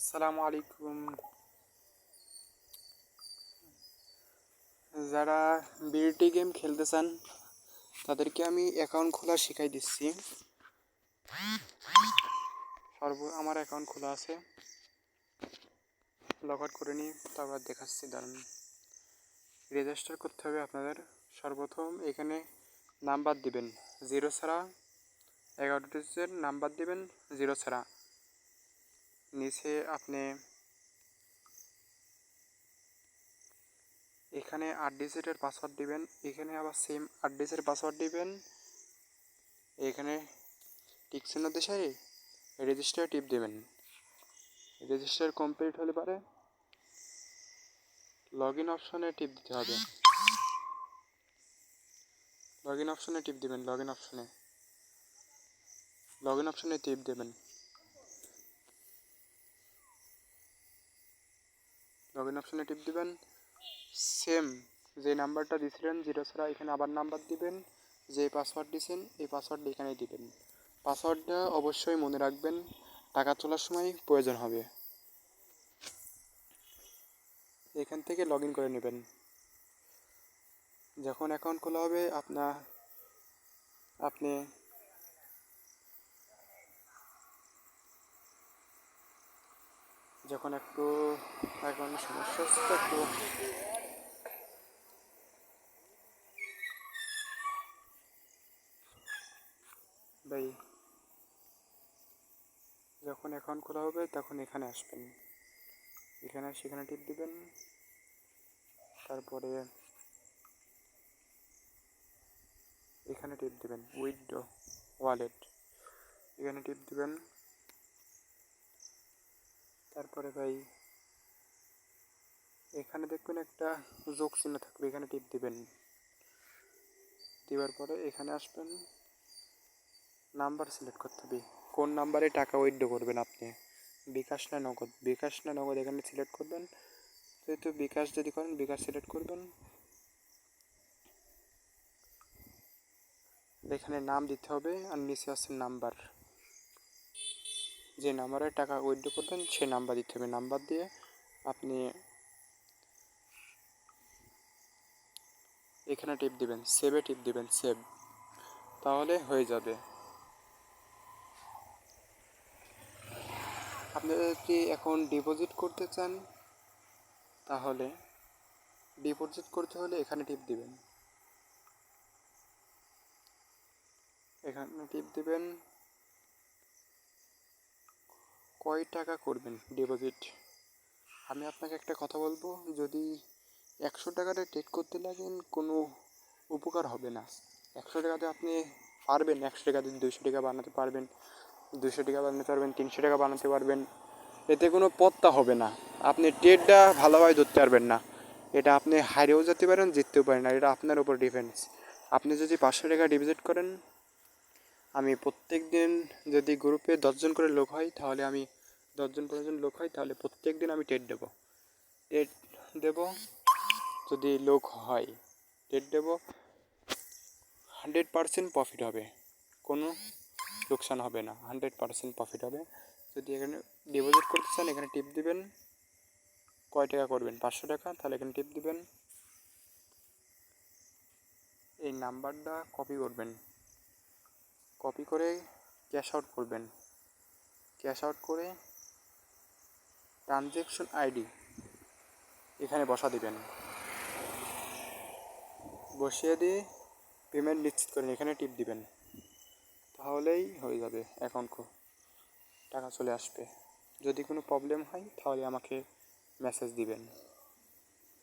আসসালামু আলাইকুম। যারা বিরটি গেম খেলতে চান তাদেরকে আমি অ্যাকাউন্ট খোলা শিখাই দিচ্ছি। আমার অ্যাকাউন্ট খোলা আছে, লগ আউট করে নিই, তারপর দেখাচ্ছি। দাঁড়ান, রেজিস্টার করতে হবে আপনাদের। সর্বপ্রথম এখানে নাম্বার দিবেন 0 ছাড়া, 11 ডিজিটের নাম্বার দিবেন 0 ছাড়া। নিচে আপনি এখানে 8 ডিজিটের পাসওয়ার্ড দিবেন, এখানে আবার সেম 8 ডিজিটের পাসওয়ার্ড দিবেন। এখানে টিক চিহ্ন দেশে রেজিস্টার টিপ দেবেন। রেজিস্টার কমপ্লিট হলে পারে লগ ইন অপশনে টিপ দিতে হবে। লগ ইন অপশনে টিপ দেবেন। লগ ইন অপশনে টিপ দেবেন। লগ ইন অপশনে টিপ দিবেন। সেম যে নাম্বারটা দিয়েছিলেন 0 ছাড়া, এখানে আবার নাম্বার দিবেন। যে পাসওয়ার্ড দিয়েছেন এই পাসওয়ার্ড এখানে দিবেন। পাসওয়ার্ডটা অবশ্যই মনে রাখবেন, টাকা তোলার সময় প্রয়োজন হবে। এখান থেকে লগ ইন করে নেবেন। যখন অ্যাকাউন্ট খোলা হবে আপনি যখন একটু অ্যাকাউন্টের সমস্যা হচ্ছে একটু ভাই, যখন অ্যাকাউন্ট খোলা হবে তখন এখানে আসবেন। সেখানে টিপ দিবেন। তারপরে এখানে টিপ দিবেন উইথড্র ওয়ালেট, এখানে টিপ দিবেন। তারপরে ভাই এখানে দেখবেন একটা যোগ চিহ্ন থাকবে, এখানে টিপ দিবেন। দেওয়ার পরে এখানে আসবেন, নাম্বার সিলেক্ট করতে হবে কোন নাম্বারে টাকা উইথড্র করবেন আপনি, বিকাশ না নগদ। এখানে সিলেক্ট করবেন। যেহেতু বিকাশ যদি করেন বিকাশ সিলেক্ট করবেন। এখানে নাম দিতে হবে আর নিচে আছে নাম্বার, যে নাম্বারে টাকা উইথড্র করবেন সেই নাম্বার দিতে হবে। নাম্বার দিয়ে আপনি এখানে টিপ দিবেন, সেভে টিপ দিবেন, সেভ, তাহলে হয়ে যাবে। আপনি যদি এখন ডিপোজিট করতে চান তাহলে ডিপোজিট করতে হলে এখানে টিপ দিবেন। এখানে টিপ দিবেন। কয় টাকা করবেন ডিপোজিট, আমি আপনাকে একটা কথা বলবো, যদি 100 টাকাটা ট্রেড করতে লাগেন কোনো উপকার হবে না। 100 টাকাতে আপনি পারবেন, 100 টাকাতে 200 টাকা বানাতে পারবেন, 200 টাকা বানাতে পারবেন, 300 টাকা বানাতে পারবেন। এতে কোনো পত্তা হবে না, আপনি ট্রেডটা ভালোভাবে ধরতে পারবেন না। এটা আপনি হারেও যেতে পারেন, জিততেও পারেন না, এটা আপনার উপর ডিপেন্ডস। আপনি যদি 500 টাকা ডিপোজিট করেন, আমি প্রত্যেক দিন যদি গ্রুপে 10 জন করে লোক হয় তাহলে আমি 10 জন 15 জন লোক হয় তাহলে প্রত্যেক দিন আমি ট্রেড দেবো। যদি লোক হয় ট্রেড দেবো, 100% প্রফিট হবে, কোনো লোকসান হবে না, 100% প্রফিট হবে। যদি এখানে ডিপোজিট করতে চান এখানে টিপ দিবেন। কয় টাকা করবেন, 500 টাকা, তাহলে এখানে টিপ দিবেন। এই নাম্বারটা কপি করবেন, কপি করে ক্যাশ আউট করবেন। ক্যাশ আউট করে ট্রানজ্যাকশন আইডি এখানে দিবেন। বসিয়ে দিয়ে পেমেন্ট নিশ্চিত করেন, এখানে টিপ দিবেন, তাহলেই হয়ে যাবে। টাকা চলে আসবে। যদি কোনো প্রবলেম হয় তাহলে আমাকে মেসেজ দিবেন।